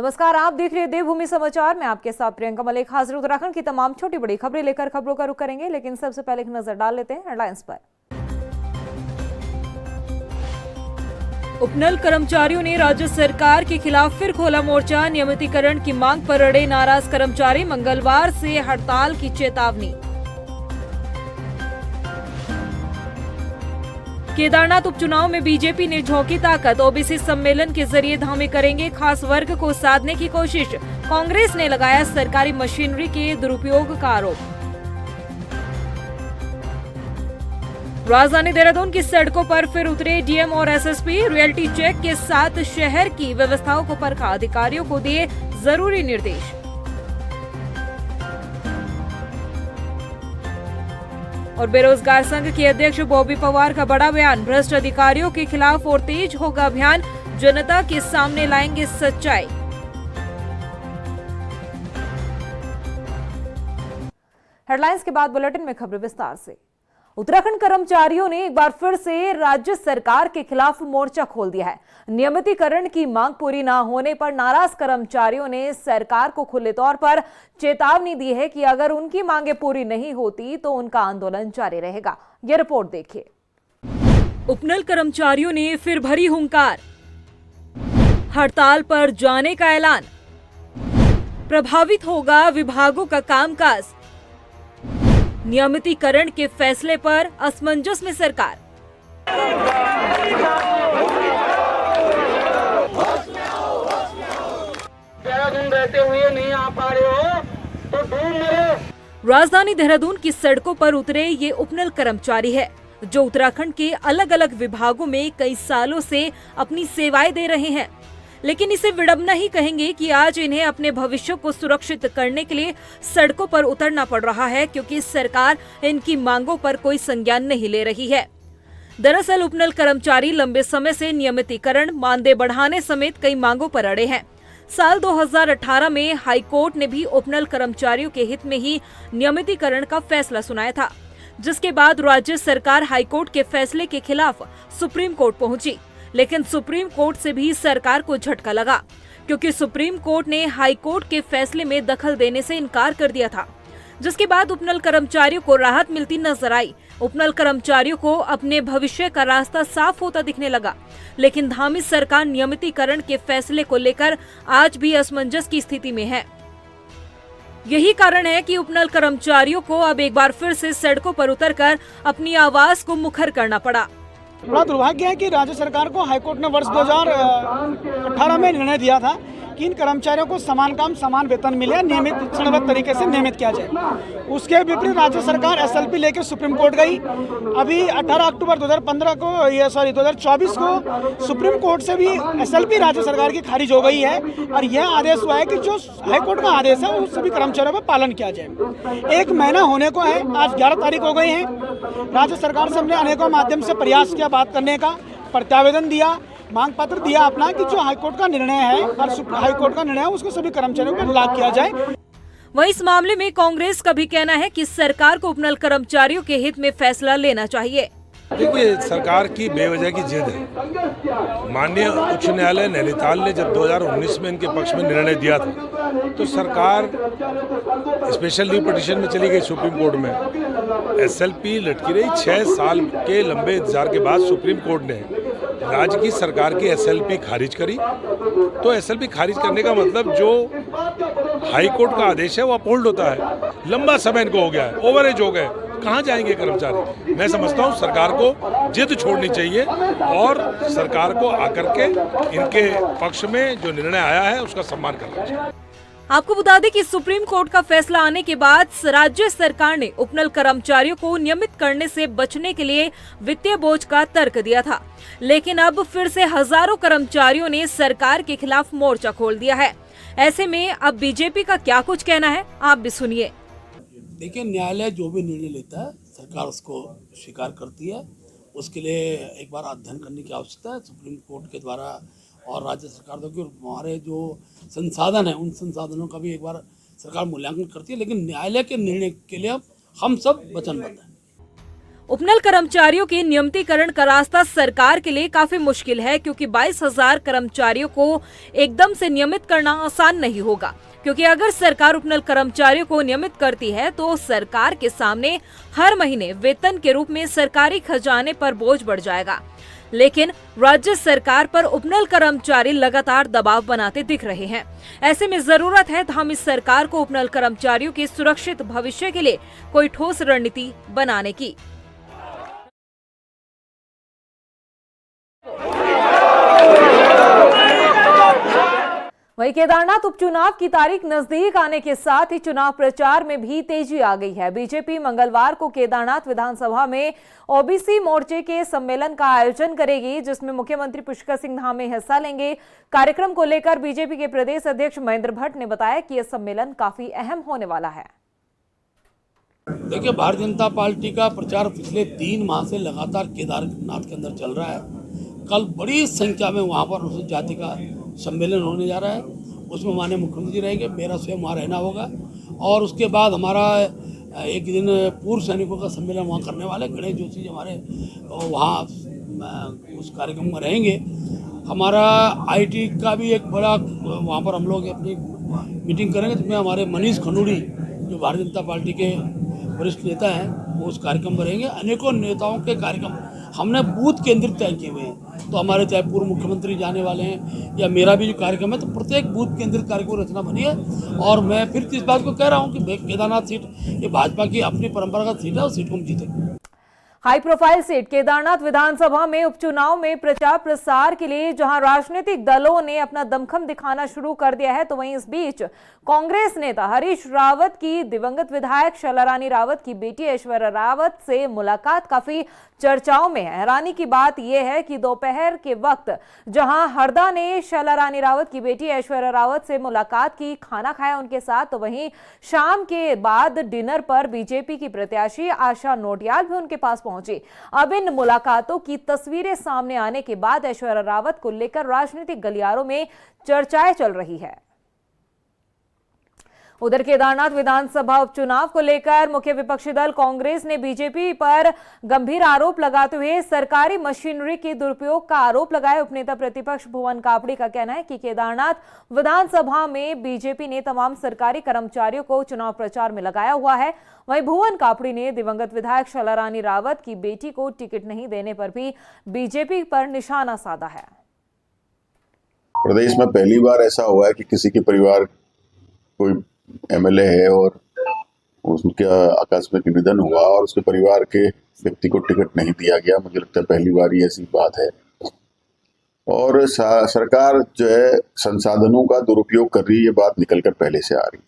नमस्कार, आप देख रहे हैं देवभूमि समाचार। मैं आपके साथ प्रियंका मलिक हाजिर उत्तराखंड की तमाम छोटी बड़ी खबरें लेकर खबरों का रुख करेंगे, लेकिन सबसे पहले एक नजर डाल लेते हैं हेडलाइंस पर। उपनल कर्मचारियों ने राज्य सरकार के खिलाफ फिर खोला मोर्चा। नियमितीकरण की मांग पर अड़े नाराज कर्मचारी, मंगलवार से हड़ताल की चेतावनी। केदारनाथ उपचुनाव में बीजेपी ने झोंकी ताकत, ओबीसी सम्मेलन के जरिए धामे करेंगे खास वर्ग को साधने की कोशिश। कांग्रेस ने लगाया सरकारी मशीनरी के दुरुपयोग का आरोप। राजधानी देहरादून की सड़कों पर फिर उतरे डीएम और एसएसपी, रियलिटी चेक के साथ शहर की व्यवस्थाओं को परखा, अधिकारियों को दिए जरूरी निर्देश। और बेरोजगार संघ के अध्यक्ष बॉबी पवार का बड़ा बयान, भ्रष्ट अधिकारियों के खिलाफ और तेज होगा अभियान, जनता के सामने लाएंगे सच्चाई। हेडलाइंस के बाद बुलेटिन में खबरें विस्तार से। उत्तराखंड कर्मचारियों ने एक बार फिर से राज्य सरकार के खिलाफ मोर्चा खोल दिया है। नियमितीकरण की मांग पूरी न होने पर नाराज कर्मचारियों ने सरकार को खुले तौर पर चेतावनी दी है कि अगर उनकी मांगें पूरी नहीं होती तो उनका आंदोलन जारी रहेगा। यह रिपोर्ट देखिए। उपनल कर्मचारियों ने फिर भरी हुंकार, हड़ताल पर जाने का ऐलान। प्रभावित होगा विभागों का कामकाज। नियमितीकरण के फैसले पर असमंजस में सरकार। रहते हुए नहीं आ पा रहे हो तो ढूंढ लो। राजधानी देहरादून की सड़कों पर उतरे ये उपनल कर्मचारी है जो उत्तराखंड के अलग अलग विभागों में कई सालों से अपनी सेवाएं दे रहे हैं, लेकिन इसे विडंबना ही कहेंगे कि आज इन्हें अपने भविष्य को सुरक्षित करने के लिए सड़कों पर उतरना पड़ रहा है, क्योंकि सरकार इनकी मांगों पर कोई संज्ञान नहीं ले रही है। दरअसल उपनल कर्मचारी लंबे समय से नियमितीकरण, मानदेय बढ़ाने समेत कई मांगों पर अड़े हैं। साल 2018 में हाईकोर्ट ने भी उपनल कर्मचारियों के हित में ही नियमितीकरण का फैसला सुनाया था, जिसके बाद राज्य सरकार हाईकोर्ट के फैसले के खिलाफ सुप्रीम कोर्ट पहुंची। लेकिन सुप्रीम कोर्ट से भी सरकार को झटका लगा, क्योंकि सुप्रीम कोर्ट ने हाई कोर्ट के फैसले में दखल देने से इनकार कर दिया था, जिसके बाद उपनल कर्मचारियों को राहत मिलती नजर आई। उपनल कर्मचारियों को अपने भविष्य का रास्ता साफ होता दिखने लगा, लेकिन धामी सरकार नियमितीकरण के फैसले को लेकर आज भी असमंजस की स्थिति में है। यही कारण है कि उपनल कर्मचारियों को अब एक बार फिर से सड़कों पर उतरकर अपनी आवाज को मुखर करना पड़ा। बड़ा दुर्भाग्य है कि राज्य सरकार को हाईकोर्ट ने वर्ष 2018 में निर्णय दिया था कि इन कर्मचारियों को समान काम समान वेतन मिले, नियमित क्षणबद्ध तरीके से नियमित किया जाए। उसके विपरीत राज्य सरकार एसएलपी लेकर सुप्रीम कोर्ट गई। अभी 18 अक्टूबर 2024 को सुप्रीम कोर्ट से भी एसएलपी राज्य सरकार की खारिज हो गई है और यह आदेश हुआ है कि जो हाईकोर्ट का आदेश है उस सभी कर्मचारियों पर पालन किया जाए। 1 महीना होने को है, आज 11 तारीख हो गई है। राज्य सरकार से हमने अनेकों माध्यम से प्रयास किया बात करने का, प्रत्यावेदन दिया, मांग पत्र दिया अपना कि जो हाईकोर्ट का निर्णय है और हाईकोर्ट का निर्णय है उसको सभी कर्मचारियों पर लागू किया जाए। वहीं इस मामले में कांग्रेस का भी कहना है कि सरकार को उपनल कर्मचारियों के हित में फैसला लेना चाहिए। देखिए, सरकार की बेवजह की जिद है। माननीय उच्च न्यायालय नैनीताल ने जब 2019 में इनके पक्ष में निर्णय दिया था तो सरकार स्पेशल लीव पिटीशन में चली गई सुप्रीम कोर्ट में। एसएलपी लटकी रही। 6 साल के लंबे इंतजार के बाद सुप्रीम कोर्ट ने राज्य की सरकार की एसएलपी खारिज करी। तो एसएलपी खारिज करने का मतलब जो हाई कोर्ट का आदेश है वो अपहोल्ड होता है। लंबा समय इनको हो गया है, ओवरेज हो गए, कहाँ जाएंगे कर्मचारी। मैं समझता हूँ सरकार को जिद छोड़नी चाहिए और सरकार को आकर के इनके पक्ष में जो निर्णय आया है उसका सम्मान करना चाहिए। आपको बता दें कि सुप्रीम कोर्ट का फैसला आने के बाद राज्य सरकार ने उपनल कर्मचारियों को नियमित करने से बचने के लिए वित्तीय बोझ का तर्क दिया था, लेकिन अब फिर से हजारों कर्मचारियों ने सरकार के खिलाफ मोर्चा खोल दिया है। ऐसे में अब बीजेपी का क्या कुछ कहना है, आप भी सुनिए। देखिए, न्यायालय जो भी निर्णय लेता है सरकार उसको स्वीकार करती है। उसके लिए एक बार अध्ययन करने की आवश्यकता है सुप्रीम कोर्ट के द्वारा और राज्य सरकार द्वारा, क्योंकि हमारे जो संसाधन है उन संसाधनों का भी एक बार सरकार मूल्यांकन करती है। लेकिन न्यायालय के निर्णय के लिए हम सब वचनबद्ध हैं। उपनल कर्मचारियों के नियमितीकरण का रास्ता सरकार के लिए काफी मुश्किल है, क्योंकि 22,000 कर्मचारियों को एकदम से नियमित करना आसान नहीं होगा। क्योंकि अगर सरकार उपनल कर्मचारियों को नियमित करती है तो सरकार के सामने हर महीने वेतन के रूप में सरकारी खजाने पर बोझ बढ़ जाएगा। लेकिन राज्य सरकार पर उपनल कर्मचारी लगातार दबाव बनाते दिख रहे हैं। ऐसे में जरूरत है धामी सरकार को उपनल कर्मचारियों के सुरक्षित भविष्य के लिए कोई ठोस रणनीति बनाने की। वहीं केदारनाथ उपचुनाव की तारीख नजदीक आने के साथ ही चुनाव प्रचार में भी तेजी आ गई है। बीजेपी मंगलवार को केदारनाथ विधानसभा में ओबीसी मोर्चे के सम्मेलन का आयोजन करेगी, जिसमें मुख्यमंत्री पुष्कर सिंह धामी हिस्सा लेंगे। कार्यक्रम को लेकर बीजेपी के प्रदेश अध्यक्ष महेंद्र भट्ट ने बताया कि यह सम्मेलन काफी अहम होने वाला है। देखिए, भारतीय जनता पार्टी का प्रचार पिछले 3 माह से लगातार केदारनाथ के अंदर चल रहा है। कल बड़ी संख्या में वहाँ पर अनुसूचित जाति का सम्मेलन होने जा रहा है। उसमें माननीय मुख्यमंत्री रहेंगे, मेरा स्वयं वहाँ रहना होगा, और उसके बाद हमारा एक दिन पूर्व सैनिकों का सम्मेलन वहाँ करने वाले गणेश जोशी जी हमारे वहाँ उस कार्यक्रम में रहेंगे। हमारा आईटी का भी एक बड़ा वहाँ पर हम लोग अपनी मीटिंग करेंगे, जिसमें हमारे मनीष खंडूड़ी जो भारतीय जनता पार्टी के वरिष्ठ नेता हैं वो उस कार्यक्रम में रहेंगे। अनेकों नेताओं के कार्यक्रम हमने बूथ केंद्रित तय किए हुए हैं। तो हमारे चाहे पूर्व मुख्यमंत्री जाने वाले हैं या मेरा भी जो कार्यक्रम है, तो प्रत्येक बूथ केंद्रित कार्यक्रम रचना बनी है। और मैं फिर इस बात को कह रहा हूँ कि केदारनाथ सीट ये भाजपा की अपनी परंपरागत सीट है, उस सीट को हम जीतेंगे। हाई प्रोफाइल सीट केदारनाथ विधानसभा में उपचुनाव में प्रचार प्रसार के लिए जहां राजनीतिक दलों ने अपना दमखम दिखाना शुरू कर दिया है, तो वहीं इस बीच कांग्रेस नेता हरीश रावत की दिवंगत विधायक शैलारानी रावत की बेटी ऐश्वर्या रावत से मुलाकात काफी चर्चाओं में है। हैरानी की बात यह है कि दोपहर के वक्त जहां हरदा ने शैलारानी रावत की बेटी ऐश्वर्या रावत से मुलाकात की, खाना खाया उनके साथ, तो वहीं शाम के बाद डिनर पर बीजेपी की प्रत्याशी आशा नोटियाल भी उनके पास पहुंची। अब इन मुलाकातों की तस्वीरें सामने आने के बाद ऐश्वर्या रावत को लेकर राजनीतिक गलियारों में चर्चाएं चल रही है। उधर केदारनाथ विधानसभा उपचुनाव को लेकर मुख्य विपक्षी दल कांग्रेस ने बीजेपी पर गंभीर आरोप लगाते हुए सरकारी मशीनरी के दुरुपयोग का आरोप लगाया। उपनेता प्रतिपक्ष भुवन कापड़ी का कहना है कि केदारनाथ विधानसभा में बीजेपी ने तमाम सरकारी कर्मचारियों को चुनाव प्रचार में लगाया हुआ है। वहीं भुवन कापड़ी ने दिवंगत विधायक शैलारानी रावत की बेटी को टिकट नहीं देने पर भी बीजेपी पर निशाना साधा है। प्रदेश में पहली बार ऐसा हुआ है कि किसी के परिवार कोई एमएलए है और उसका आकस्मिक निधन हुआ और उसके परिवार के व्यक्ति को टिकट नहीं दिया गया। मुझे लगता है पहली बार ही ऐसी बात है। और सरकार जो है संसाधनों का दुरुपयोग कर रही है, ये बात निकलकर पहले से आ रही है।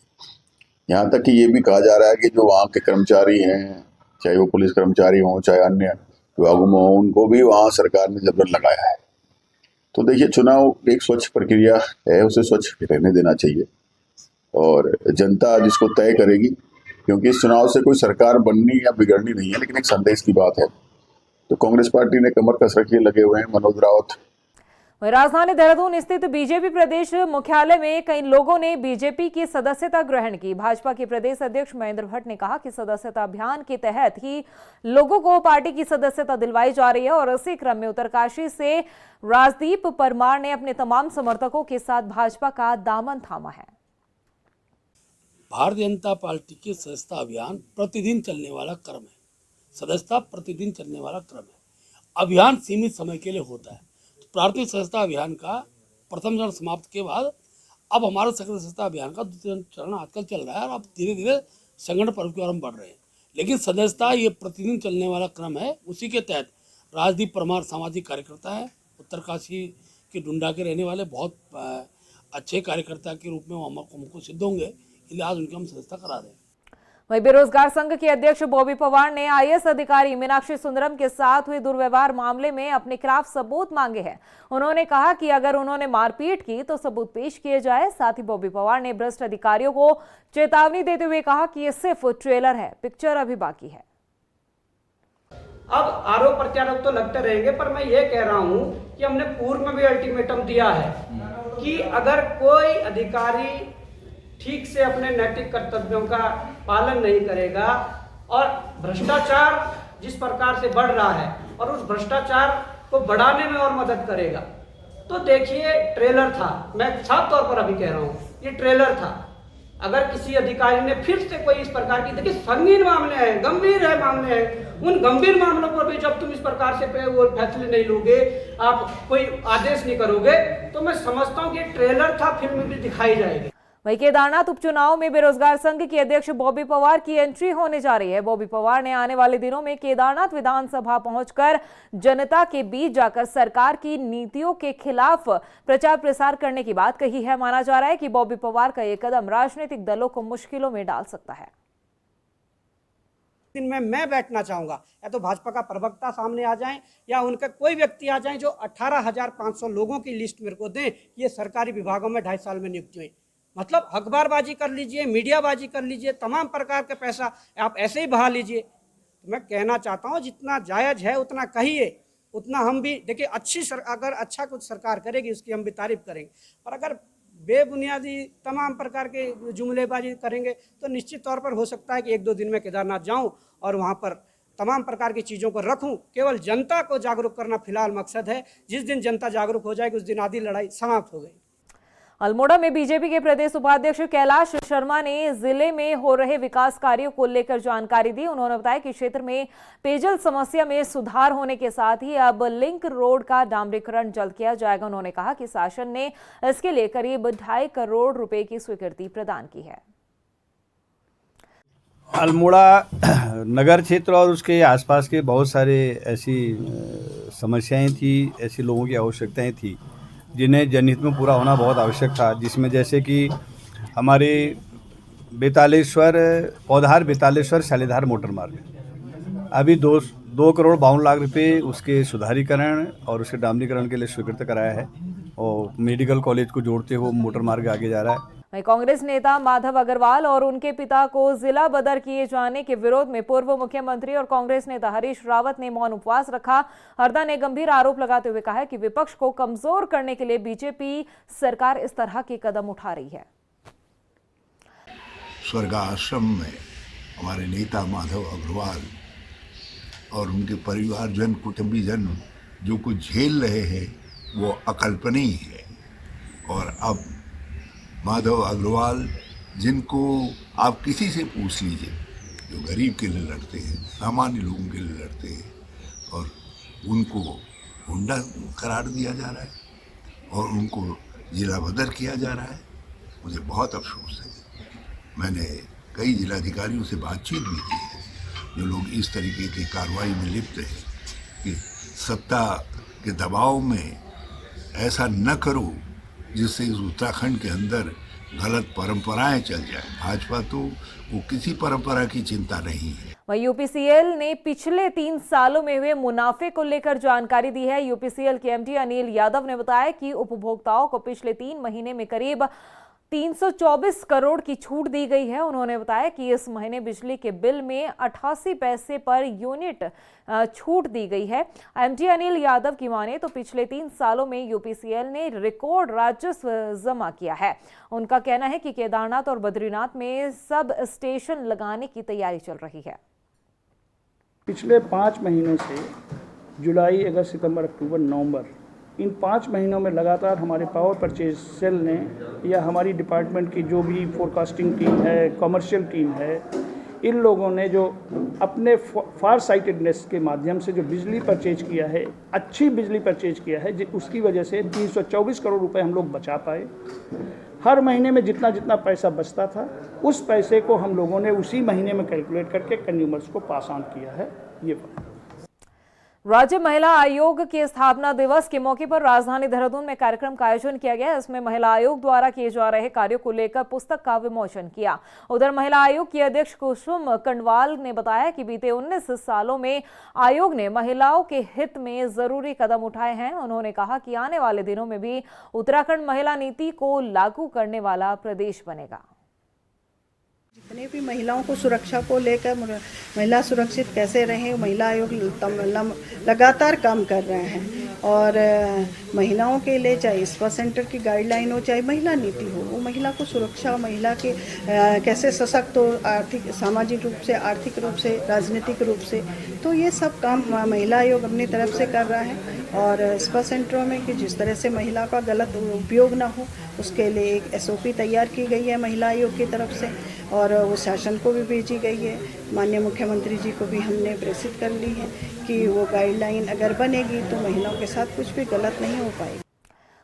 यहाँ तक कि ये भी कहा जा रहा है कि जो वहाँ के कर्मचारी हैं, चाहे वो पुलिस कर्मचारी हों चाहे अन्य विभागों में हों, उनको भी वहाँ सरकार ने जबरन लगाया है। तो देखिए, चुनाव एक स्वच्छ प्रक्रिया है, उसे स्वच्छ रहने देना चाहिए और जनता जिसको तय करेगी, क्योंकि इस चुनाव से कोई सरकार बननी या बिगड़नी नहीं है, लेकिन एक संदेश की बात है। तो कांग्रेस पार्टी ने कमर कस रखी, लगे हुए हैं मनोज रावत। राजधानी देहरादून स्थित बीजेपी प्रदेश मुख्यालय में कई लोगों ने बीजेपी की सदस्यता ग्रहण की। भाजपा के प्रदेश अध्यक्ष महेंद्र भट्ट ने कहा कि सदस्यता अभियान के तहत ही लोगों को पार्टी की सदस्यता दिलवाई जा रही है और इसी क्रम में उत्तरकाशी से राजदीप परमार ने अपने तमाम समर्थकों के साथ भाजपा का दामन थामा है। भारतीय जनता पार्टी की सदस्यता अभियान प्रतिदिन चलने वाला क्रम है। सदस्यता प्रतिदिन चलने वाला क्रम है। अभियान सीमित समय के लिए होता है। प्राथमिक सदस्यता अभियान का प्रथम चरण समाप्त के बाद अब हमारा सक्रिय सदस्यता अभियान का द्वितीय चरण आजकल चल रहा है और अब धीरे धीरे संगठन पर्व की ओर हम बढ़ रहे हैं। लेकिन सदस्यता ये प्रतिदिन चलने वाला क्रम है। उसी के तहत राजदीप परमार सामाजिक कार्यकर्ता है, उत्तरकाशी के डुंडा के रहने वाले बहुत अच्छे कार्यकर्ता के रूप में हमको सिद्ध होंगे, इसलिए आज उनकी हम सदस्यता करा रहे हैं। वहीं बेरोजगार संघ के अध्यक्ष बॉबी पवार ने आईएएस अधिकारी मीनाक्षी सुंदरम के साथ हुए दुर्व्यवहार मामले में अपने खिलाफ सबूत मांगे हैं। उन्होंने कहा कि अगर उन्होंने मारपीट की तो सबूत पेश किए जाए। साथ ही बॉबी पवार ने भ्रष्ट अधिकारियों को चेतावनी देते हुए कहा कि ये सिर्फ ट्रेलर है, पिक्चर अभी बाकी है। अब आरोप प्रत्यारोप तो लगते रहेंगे, पर मैं ये कह रहा हूं कि हमने पूर्व में भी अल्टीमेटम दिया है कि अगर कोई अधिकारी ठीक से अपने नैतिक कर्तव्यों का पालन नहीं करेगा और भ्रष्टाचार जिस प्रकार से बढ़ रहा है और उस भ्रष्टाचार को बढ़ाने में और मदद करेगा। तो देखिए, ट्रेलर था, मैं साफ तौर पर अभी कह रहा हूँ, ये ट्रेलर था। अगर किसी अधिकारी ने फिर से कोई इस प्रकार की, देखिए संगीन मामले हैं, गंभीर है मामले हैं, उन गंभीर मामलों पर भी जब तुम इस प्रकार से वो फैसले नहीं लोगे, आप कोई आदेश नहीं करोगे, तो मैं समझता हूँ कि ट्रेलर था, फिल्म भी दिखाई जाएगी। वहीं केदारनाथ उपचुनाव में बेरोजगार संघ की अध्यक्ष बॉबी पवार की एंट्री होने जा रही है। बॉबी पवार ने आने वाले दिनों में केदारनाथ विधानसभा पहुंचकर जनता के बीच जाकर सरकार की नीतियों के खिलाफ प्रचार प्रसार करने की बात कही है। माना जा रहा है कि बॉबी पवार का ये कदम राजनीतिक दलों को मुश्किलों में डाल सकता है। दिन में मैं बैठना चाहूंगा, या तो भाजपा का प्रवक्ता सामने आ जाएं या उनका कोई व्यक्ति आ जाए जो 18,500 लोगों की लिस्ट मेरे को दें, ये सरकारी विभागों में 2.5 साल में नियुक्ति हुई। मतलब अखबारबाजी कर लीजिए, मीडियाबाजी कर लीजिए, तमाम प्रकार का पैसा आप ऐसे ही बहा लीजिए। तो मैं कहना चाहता हूँ, जितना जायज़ है उतना कहिए, उतना हम भी देखिए। अगर अच्छा कुछ सरकार करेगी उसकी हम भी तारीफ करेंगे, और अगर बेबुनियादी तमाम प्रकार के जुमलेबाजी करेंगे तो निश्चित तौर पर हो सकता है कि 1-2 दिन में केदारनाथ जाऊं और वहां पर तमाम प्रकार की चीज़ों को रखूं। केवल जनता को जागरूक करना फिलहाल मकसद है। जिस दिन जनता जागरूक हो जाएगी उस दिन आधी लड़ाई समाप्त हो गई। अल्मोड़ा में बीजेपी के प्रदेश उपाध्यक्ष कैलाश शर्मा ने जिले में हो रहे विकास कार्यों को लेकर जानकारी दी। उन्होंने बताया कि क्षेत्र में पेयजल समस्या में सुधार होने के साथ ही अब लिंक रोड का डामरीकरण जल्द किया जाएगा। उन्होंने कहा कि शासन ने इसके लिए करीब 2.5 करोड़ रुपए की स्वीकृति प्रदान की है। अल्मोड़ा नगर क्षेत्र और उसके आसपास के बहुत सारे ऐसी समस्याएं थी, ऐसे लोगों की आवश्यकताएं थी जिन्हें जनहित में पूरा होना बहुत आवश्यक था। जिसमें जैसे कि हमारे पौधार बेतालेश्वर शालीधार मोटर मार्ग, अभी 2 करोड़ 52 लाख रुपए उसके सुधारीकरण और उसके डामरीकरण के लिए स्वीकृत कराया है, और मेडिकल कॉलेज को जोड़ते हुए मोटर मार्ग आगे जा रहा है। वहीं कांग्रेस नेता माधव अग्रवाल और उनके पिता को जिला बदर किए जाने के विरोध में पूर्व मुख्यमंत्री और कांग्रेस नेता हरीश रावत ने मौन उपवास रखा। हरदा ने गंभीर आरोप लगाते हुए कहा कि विपक्ष को कमजोर करने के लिए बीजेपी सरकार इस तरह के कदम उठा रही है। स्वर्गाश्रम में हमारे नेता माधव अग्रवाल और उनके परिवारजन, कुटुंबीजन जो कुछ झेल रहे हैं वो अकल्पनीय है। और अब माधव अग्रवाल, जिनको आप किसी से पूछ लीजिए, जो गरीब के लिए लड़ते हैं, सामान्य लोगों के लिए लड़ते हैं, और उनको गुंडा करार दिया जा रहा है और उनको जिला बदर किया जा रहा है। मुझे बहुत अफसोस है। मैंने कई जिलाधिकारियों से बातचीत भी की है, जो लोग इस तरीके की कार्रवाई में लिप्त हैं कि सत्ता के दबाव में ऐसा न करो जिससे इस उत्तराखंड के अंदर गलत परंपराएं चल जाए। भाजपा तो वो किसी परंपरा की चिंता नहीं है। वहीं यूपीसीएल ने पिछले 3 सालों में हुए मुनाफे को लेकर जानकारी दी है। यूपीसीएल के एमडी अनिल यादव ने बताया कि उपभोक्ताओं को पिछले 3 महीने में करीब 324 करोड़ की छूट दी गई है। उन्होंने बताया कि इस महीने बिजली के बिल में 88 पैसे पर यूनिट छूट दी गई है। एमडी अनिल यादव की माने तो पिछले 3 सालों में यूपीसीएल ने रिकॉर्ड राजस्व जमा किया है। उनका कहना है कि केदारनाथ और बद्रीनाथ में सब स्टेशन लगाने की तैयारी चल रही है। पिछले 5 महीनों से जुलाई, अगस्त, सितंबर, अक्टूबर, नवंबर, इन 5 महीनों में लगातार हमारे पावर परचेज सेल ने या हमारी डिपार्टमेंट की जो भी फोरकास्टिंग टीम है, कमर्शियल टीम है, इन लोगों ने जो अपने फार साइटेडनेस के माध्यम से जो बिजली परचेज किया है, अच्छी बिजली परचेज किया है, उसकी वजह से 324 करोड़ रुपए हम लोग बचा पाए। हर महीने में जितना जितना पैसा बचता था, उस पैसे को हम लोगों ने उसी महीने में कैलकुलेट करके कंज्यूमर्स को पास ऑन किया है। ये राज्य महिला आयोग के स्थापना दिवस के मौके पर राजधानी देहरादून में कार्यक्रम का आयोजन किया गया। इसमें महिला आयोग द्वारा किए जा रहे कार्यों को लेकर पुस्तक का विमोचन किया। उधर महिला आयोग की अध्यक्ष कुसुम कंडवाल ने बताया कि बीते 19 सालों में आयोग ने महिलाओं के हित में जरूरी कदम उठाए हैं। उन्होंने कहा कि आने वाले दिनों में भी उत्तराखंड महिला नीति को लागू करने वाला प्रदेश बनेगा। जितने भी महिलाओं को सुरक्षा को लेकर महिला सुरक्षित कैसे रहें, महिला आयोग लगातार काम कर रहे हैं। और महिलाओं के लिए चाहे स्पा सेंटर की गाइडलाइन हो, चाहे महिला नीति हो, वो महिला को सुरक्षा, महिला के कैसे सशक्त हो, आर्थिक, सामाजिक रूप से, आर्थिक रूप से, राजनीतिक रूप से, तो ये सब काम महिला आयोग अपनी तरफ से कर रहा है। और स्पा सेंटरों में कि जिस तरह से महिला का गलत उपयोग ना हो, उसके लिए एक SOP तैयार की गई है महिला आयोग की तरफ से, और वो शासन को भी भेजी गई है। माननीय मुख्यमंत्री जी को भी हमने प्रेषित कर ली है कि वो गाइडलाइन अगर बनेगी तो महिलाओं के साथ कुछ भी गलत नहीं हो पाएगा।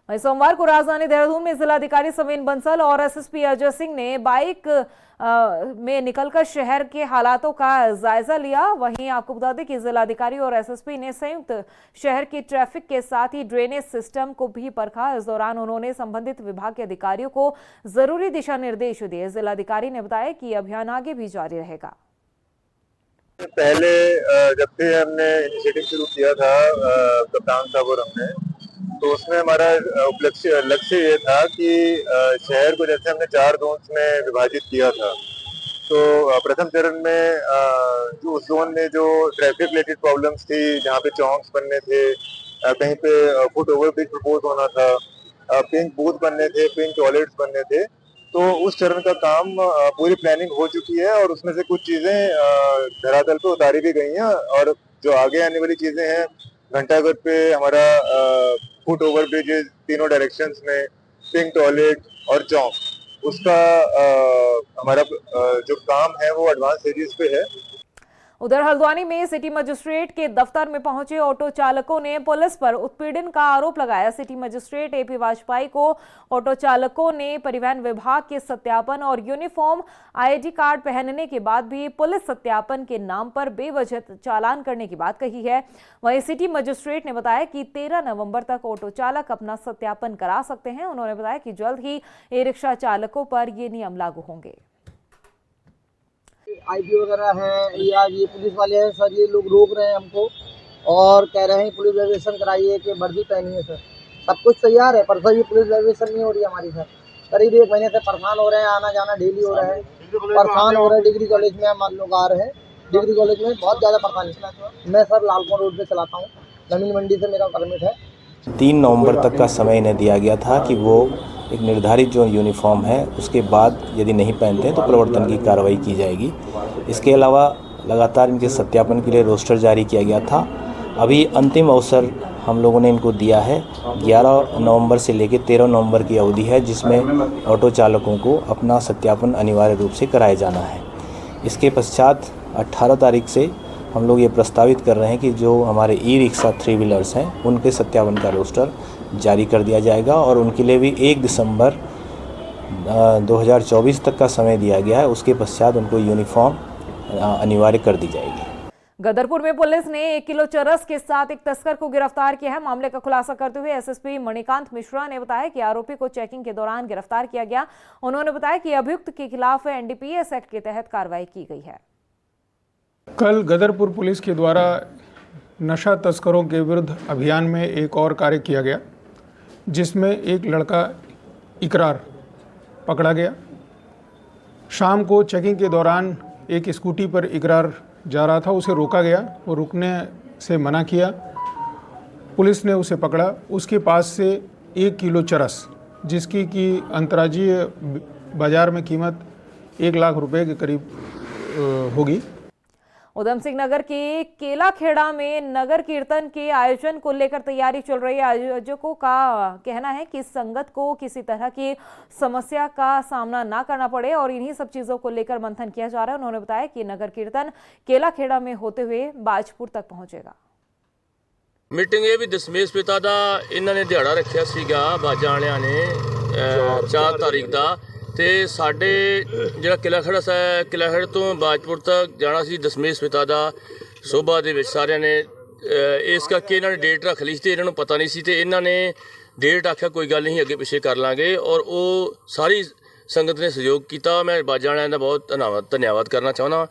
वहीं सोमवार को राजधानी देहरादून में जिलाधिकारी समीन बंसल और SSP अजय सिंह ने बाइक में निकलकर शहर के हालातों का जायजा लिया। वहीं आपको बता दें कि जिलाधिकारी और SSP ने संयुक्त शहर की ट्रैफिक के साथ ही ड्रेनेज सिस्टम को भी परखा। इस दौरान उन्होंने संबंधित विभाग के अधिकारियों को जरूरी दिशा निर्देश दिए। जिलाधिकारी ने बताया कि अभियान आगे भी जारी रहेगा। पहले जब से हमने इनिशिएटिव शुरू किया था कप्तान साहब और हमने, तो उसमें हमारा लक्ष्य ये था कि शहर को जैसे हमने 4 जोन्स में विभाजित किया था, तो प्रथम चरण में जो उस जोन में जो ट्रैफिक रिलेटेड प्रॉब्लम्स थी, जहाँ पे चौंक्स बनने थे, कहीं पे फुट ओवर ब्रिज प्रपोज होना था, पिंक बूथ बनने थे, पिंक टॉयलेट्स बनने थे, तो उस चरण का काम पूरी प्लानिंग हो चुकी है और उसमें से कुछ चीजें धरातल पे उतारी भी गई हैं। और जो आगे आने वाली चीजें हैं, घंटाघर पे हमारा फुट ओवर ब्रिजेस तीनों डायरेक्शंस में, पिंक टॉयलेट और चौक, उसका हमारा जो काम है वो एडवांस स्टेजेस पे है। उधर हल्द्वानी में सिटी मजिस्ट्रेट के दफ्तर में पहुंचे ऑटो चालकों ने पुलिस पर उत्पीड़न का आरोप लगाया। सिटी मजिस्ट्रेट AP वाजपेयी को ऑटो चालकों ने परिवहन विभाग के सत्यापन और यूनिफॉर्म ID कार्ड पहनने के बाद भी पुलिस सत्यापन के नाम पर बेवजह चालान करने की बात कही है। वहीं सिटी मजिस्ट्रेट ने बताया कि 13 नवंबर तक ऑटो चालक अपना सत्यापन करा सकते हैं। उन्होंने बताया कि जल्द ही ई-रिक्शा चालकों पर ये नियम लागू होंगे। ID वगैरह है या ये पुलिस वाले हैं सर, ये लोग रोक रहे हैं हमको और कह रहे हैं पुलिस वेरिफिकेशन कराइए कि वर्दी पहनिए सर। सब कुछ तैयार है पर सर ये पुलिस वेरिफिकेशन नहीं हो रही है हमारी सर। करीब 1 महीने से परेशान हो रहे हैं, आना जाना डेली हो रहा है, परेशान हो रहे हैं। डिग्री कॉलेज में हम लोग आ रहे हैं, डिग्री कॉलेज में बहुत ज़्यादा परेशानी। मैं सर लालपुर रोड पे चलाता हूँ, जमीन मंडी से मेरा परमिट है। 3 नवंबर तक का समय इन्हें दिया गया था कि वो एक निर्धारित जो यूनिफॉर्म है उसके बाद यदि नहीं पहनते हैं तो प्रवर्तन की कार्रवाई की जाएगी। इसके अलावा लगातार इनके सत्यापन के लिए रोस्टर जारी किया गया था। अभी अंतिम अवसर हम लोगों ने इनको दिया है। 11 नवंबर से लेकर 13 नवंबर की अवधि है जिसमें ऑटो चालकों को अपना सत्यापन अनिवार्य रूप से कराया जाना है। इसके पश्चात 18 तारीख से हम लोग ये प्रस्तावित कर रहे हैं कि जो हमारे ई-रिक्शा 3 व्हीलर्स हैं उनके सत्यापन का रोस्टर जारी कर दिया जाएगा और उनके लिए भी 1 दिसंबर 2024 तक का समय दिया गया है। उसके पश्चात उनको यूनिफॉर्म अनिवार्य कर दी जाएगी। गदरपुर में पुलिस ने 1 किलो चरस के साथ एक तस्कर को गिरफ्तार किया है। मामले का खुलासा करते हुए SSP मणिकांत मिश्रा ने बताया कि आरोपी को चेकिंग के दौरान गिरफ्तार किया गया। उन्होंने बताया कि अभियुक्त के खिलाफ NDPS एक्ट के तहत कार्रवाई की गई है। कल गदरपुर पुलिस के द्वारा नशा तस्करों के विरुद्ध अभियान में एक और कार्य किया गया, जिसमें एक लड़का इकरार पकड़ा गया। शाम को चेकिंग के दौरान एक स्कूटी पर इकरार जा रहा था, उसे रोका गया। वो रुकने से मना किया, पुलिस ने उसे पकड़ा। उसके पास से 1 किलो चरस, जिसकी की अंतर्राज्यीय बाजार में कीमत 1 लाख रुपए के करीब होगी। उधम सिंह नगर के केलाखेड़ा में नगर कीर्तन के आयोजन को लेकर तैयारी चल रही है। आयोजकों का कहना है कि संगत को किसी तरह की समस्या का सामना ना करना पड़े और इन्हीं सब चीजों को लेकर मंथन किया जा रहा है। उन्होंने बताया कि नगर कीर्तन केलाखेड़ा में होते हुए बाजपुर तक पहुंचेगा। मीटिंग ये भी दशमेश पिता दा इन्होंने दिहाड़ा रखिया सीगा बाजा वालियां ने 4 तारीख का ਤੇ ਸਾਡੇ ਜਿਹੜਾ ਕਿਲਾ ਖੇੜਾ ਤੋਂ ਬਾਜਪੁਰ ਤੱਕ ਜਾਣਾ ਸੀ ਦਸ਼ਮੇਸ਼ ਪਿਤਾ ਦਾ ਸੋਭਾ ਦੇ ਵਿੱਚ ਸਾਰਿਆਂ ਨੇ ਇਸ ਕਰਕੇ ਇਹਨਾਂ ਨੇ ਡੇਟ ਰੱਖ ਲਈ ਸੀ ਤੇ ਇਹਨਾਂ ਨੂੰ ਪਤਾ ਨਹੀਂ ਸੀ ਤੇ ਇਹਨਾਂ ਨੇ ਡੇਟ ਆਖਿਆ ਕੋਈ ਗੱਲ ਨਹੀਂ ਅੱਗੇ ਪਿੱਛੇ ਕਰ ਲਾਂਗੇ ਔਰ ਉਹ ਸਾਰੀ ਸੰਗਤ ਨੇ ਸਹਿਯੋਗ ਕੀਤਾ। ਮੈਂ ਬਾਜਾਂ ਵਾਲਿਆਂ ਦਾ ਬਹੁਤ ਧੰਨਵਾਦ ਕਰਨਾ ਚਾਹੁੰਦਾ।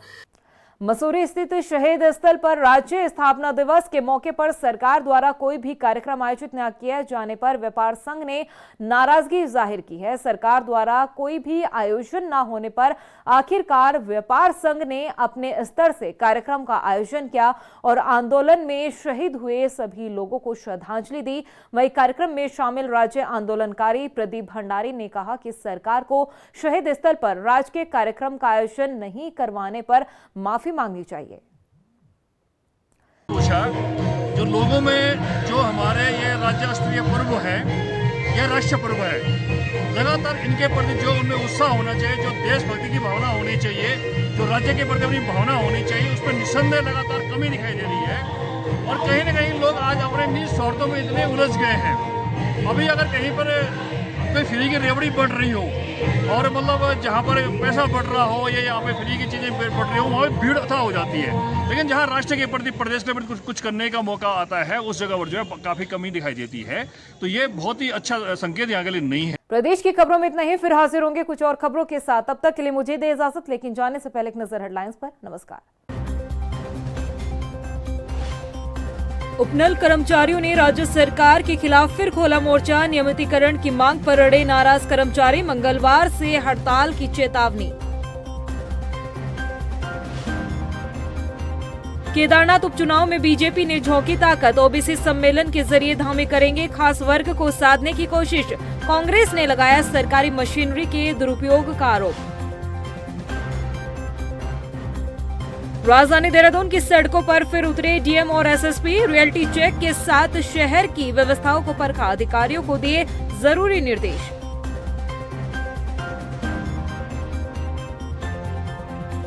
मसूरी स्थित शहीद स्थल पर राज्य स्थापना दिवस के मौके पर सरकार द्वारा कोई भी कार्यक्रम आयोजित न किए जाने पर व्यापार संघ ने नाराजगी जाहिर की है। सरकार द्वारा कोई भी आयोजन न होने पर आखिरकार व्यापार संघ ने अपने स्तर से कार्यक्रम का आयोजन किया और आंदोलन में शहीद हुए सभी लोगों को श्रद्धांजलि दी। वहीं कार्यक्रम में शामिल राज्य आंदोलनकारी प्रदीप भंडारी ने कहा कि सरकार को शहीद स्थल पर राजकीय कार्यक्रम का आयोजन नहीं करवाने पर माफी मांगनी चाहिए। जो लोगों में जो हमारे ये राज्य स्तरीय पर्व है, ये राष्ट्रीय पर्व है, लगातार इनके प्रति जो उनमें उत्साह होना चाहिए, जो देशभक्ति की भावना होनी चाहिए, जो राज्य के प्रति अपनी भावना होनी चाहिए, उस पर निस्संदेह लगातार कमी दिखाई दे रही है। और कहीं ना कहीं लोग आज अपने निज स्वार्थों में इतने उलझ गए हैं। अभी अगर कहीं पर कोई फ्री की रेवड़ी बढ़ रही हो और मतलब जहाँ पर पैसा बढ़ रहा हो या यहाँ पे फ्री की चीज़ें बढ़ रही हो, वहाँ पर भीड़ अथा हो जाती है। लेकिन जहाँ राष्ट्र के प्रति, प्रदेश के प्रति कुछ करने का मौका आता है, उस जगह पर जो है काफ़ी कमी दिखाई देती है। तो ये बहुत ही अच्छा संकेत यहाँ के लिए नहीं है। प्रदेश की खबरों में इतना ही, फिर हाजिर होंगे कुछ और खबरों के साथ। तब तक के लिए मुझे दे इजाजत, लेकिन जाने से पहले एक नजर हेडलाइंस पर। नमस्कार। उपनल कर्मचारियों ने राज्य सरकार के खिलाफ फिर खोला मोर्चा। नियमितीकरण की मांग पर अड़े नाराज कर्मचारी, मंगलवार से हड़ताल की चेतावनी। केदारनाथ उपचुनाव में बीजेपी ने झोंकी ताकत, ओबीसी सम्मेलन के जरिए धामे करेंगे खास वर्ग को साधने की कोशिश। कांग्रेस ने लगाया सरकारी मशीनरी के दुरुपयोग का आरोप। राजधानी देहरादून की सड़कों पर फिर उतरे डीएम और एसएसपी, रियलिटी चेक के साथ शहर की व्यवस्थाओं को परखा, अधिकारियों को दिए जरूरी निर्देश।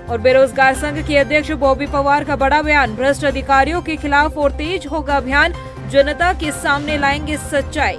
और बेरोजगार संघ के अध्यक्ष बॉबी पवार का बड़ा बयान, भ्रष्ट अधिकारियों के खिलाफ और तेज होगा अभियान, जनता के सामने लाएंगे सच्चाई।